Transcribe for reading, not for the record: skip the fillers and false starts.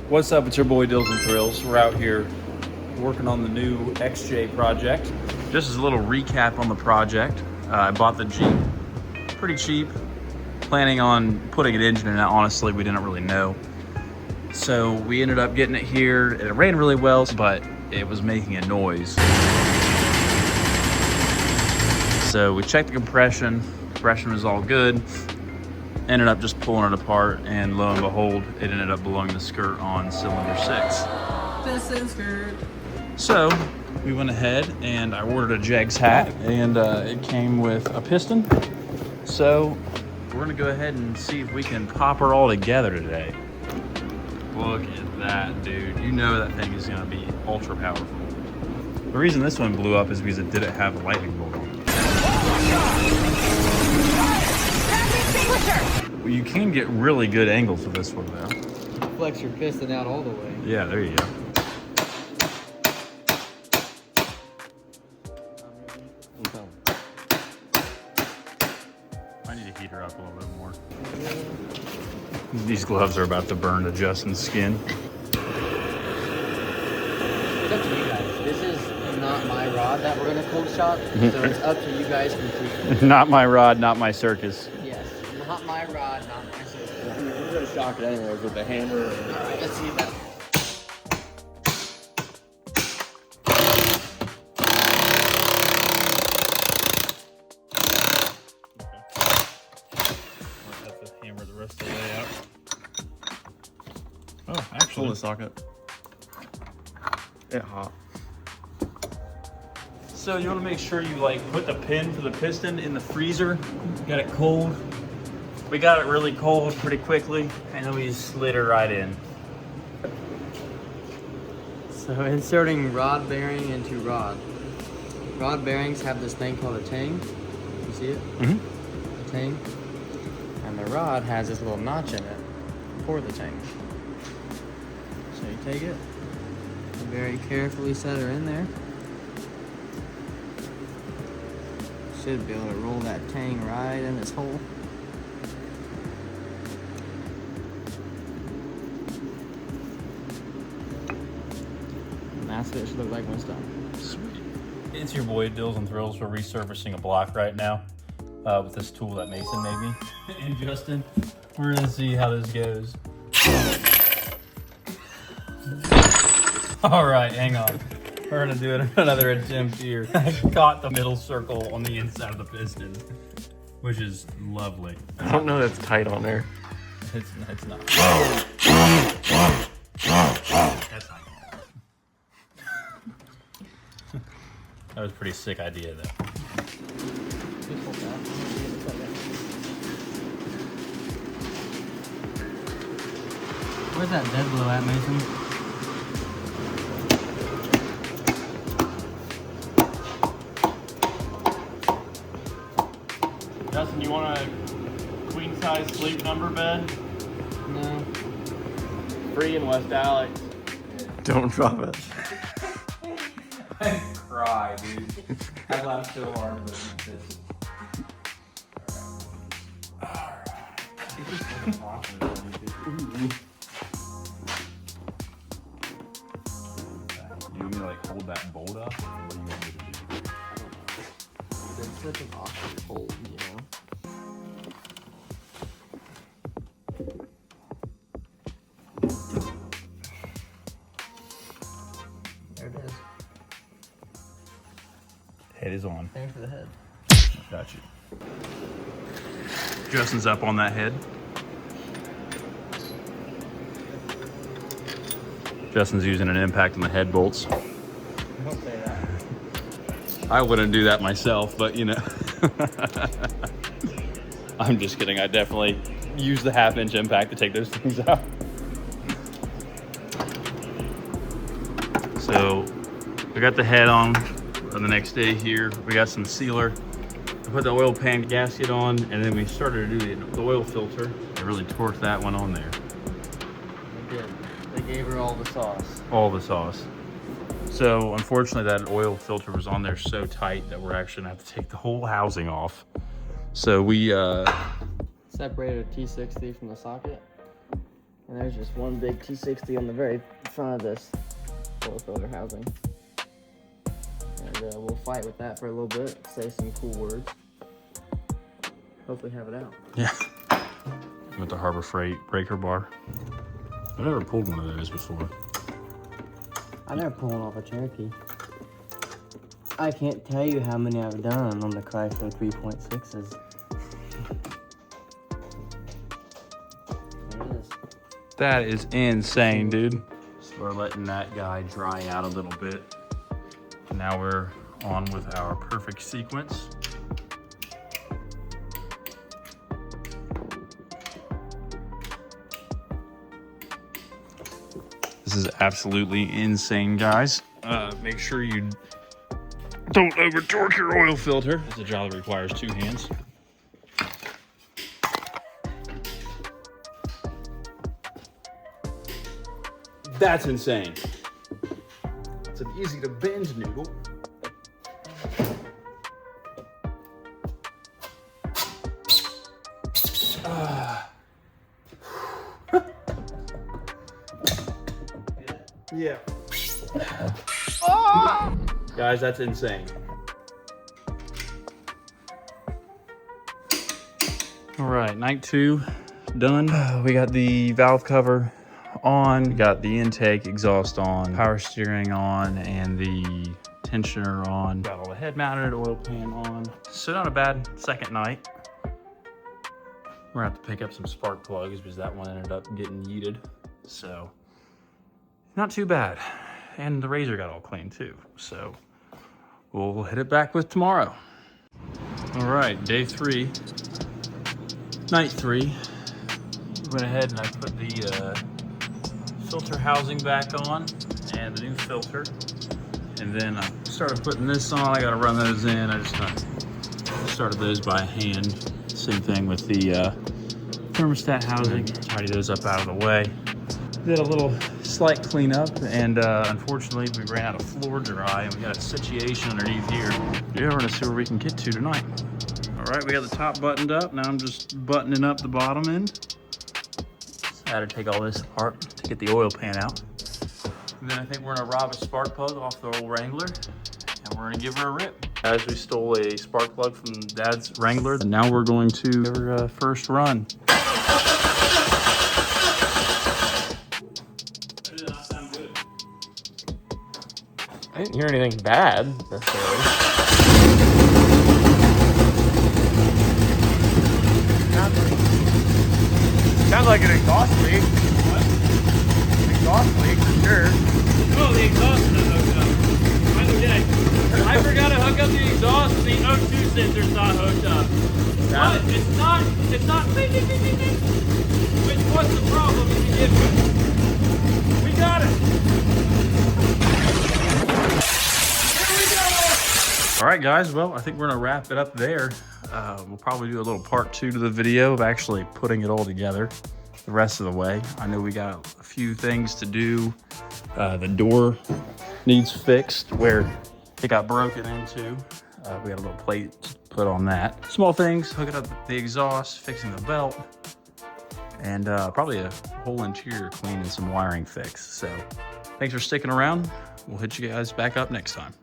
What's up? It's your boy DyllsAndThrills. We're out here working on the new XJ project. Just as a little recap on the project, I bought the Jeep pretty cheap. Planning on putting an engine in it, honestly, we didn't really know. So we ended up getting it here. It ran really well, but it was making a noise. So we checked the compression. Compression was all good. Ended up just pulling it apart, and lo and behold, it ended up blowing the skirt on cylinder 6. Piston skirt. So we went ahead and I ordered a Jegs hat, and it came with a piston. So we're gonna go ahead and see if we can pop her all together today. Look at that, dude. You know that thing is gonna be ultra powerful. The reason this one blew up is because it didn't have a lightning bolt on it. Well, you can get really good angles with this one though. Flex your piston out all the way. Yeah, there you go. I need to heat her up a little bit more. These gloves are about to burn to Justin's skin. It's up to you guys. This is not my rod that we're gonna cold shock, so it's up to you guys completely. Not my rod, not my circus. Yes, not my rod, not my circuit. We're gonna shock it anyways with the hammer. All right, let's see that. Have to hammer the rest of the way out. Oh, actually, Pull the socket. It hot. So you want to make sure you like put the pin for the piston in the freezer. Got it cold. We got it really cold pretty quickly, and then we just slid her right in. So inserting rod bearing into rod. Rod bearings have this thing called a tang. You see it? Mm-hmm. The tang. And the rod has this little notch in it for the tang. So you take it, and very carefully set her in there. Should be able to roll that tang right in this hole. And that's what it should look like when it's done. Sweet. It's your boy DyllsAndThrills. We're resurfacing a block right now with this tool that Mason made me. And Justin, we're gonna see how this goes. All right, hang on. We're gonna do another attempt here. I caught the middle circle on the inside of the piston, which is lovely. I don't know that's tight on there. It's not. That's not. That was a pretty sick idea though. Where's that dead blow at, Mason? Justin, you want a queen size sleep number bed? No. Free in West Alex. Don't drop it. I cry, dude. I laughed so hard with this. Alright. You want me to like hold that bolt up? Or what do you want me to do? It's such an awkward hold, you know? There it is. Head is on. Thanks for the head. Got you. Justin's up on that head. Justin's using an impact on the head bolts. Don't say that. I wouldn't do that myself, but you know. I'm just kidding. I definitely use the 1/2-inch impact to take those things out. So we got the head on the next day here. We got some sealer. I put the oil pan gasket on, and then we started to do the oil filter. I really torqued that one on there. They did. They gave her all the sauce. All the sauce. So unfortunately that oil filter was on there so tight that we're actually gonna have to take the whole housing off. So we Separated a T60 from the socket. And there's just one big T60 on the very front of this oil filter housing. And we'll fight with that for a little bit, say some cool words. Hopefully have it out. Yeah. With the Harbor Freight breaker bar. I've never pulled one of those before. I never pulled one off a Cherokee. I can't tell you how many I've done on the Chrysler 3.6s. There it is. That is insane, dude. So we're letting that guy dry out a little bit. Now we're on with our perfect sequence. This is absolutely insane, guys. Make sure you don't over torque your oil filter. It's a job that requires 2 hands. That's insane. It's an easy to bend noodle. Yeah. Guys, that's insane. All right, night 2 done. We got the valve cover on, we got the intake exhaust on, power steering on, and the tensioner on. Got all the head mounted oil pan on. So not a bad second night. We're gonna have to pick up some spark plugs because that one ended up getting yeeted. So not too bad. And the razor got all clean too. So we'll hit it back with tomorrow. All right, day 3, night 3. Went ahead and I put the filter housing back on and the new filter. And then I started putting this on. I gotta run those in. I just started those by hand. Same thing with the thermostat housing. Tidy those up out of the way. Did a little slight cleanup, and unfortunately we ran out of floor dry, and we got a situation underneath here. Yeah, we're gonna see where we can get to tonight. All right, we got the top buttoned up. Now I'm just buttoning up the bottom end. I had to take all this apart to get the oil pan out. And then I think we're gonna rob a spark plug off the old Wrangler, and we're gonna give her a rip. As we stole a spark plug from Dad's Wrangler, and now we're going to give her a first run. I didn't hear anything bad, necessarily. Sounds like an exhaust leak. What? Exhaust leak, for sure. Oh, the exhaust is not hooked up. By the way, I forgot to hook up the exhaust and the O2 sensor's not hooked up. But it's not beep, beep, beep, beep, beep. Which was the problem to begin with. We got it. All right, guys, well, I think we're gonna wrap it up there. We'll probably do a little part 2 to the video of actually putting it all together the rest of the way. I know we got a few things to do. The door needs fixed where it got broken into. We got a little plate to put on that. Small things, hooking up the exhaust, fixing the belt, and probably a whole interior clean and some wiring fix. So thanks for sticking around. We'll hit you guys back up next time.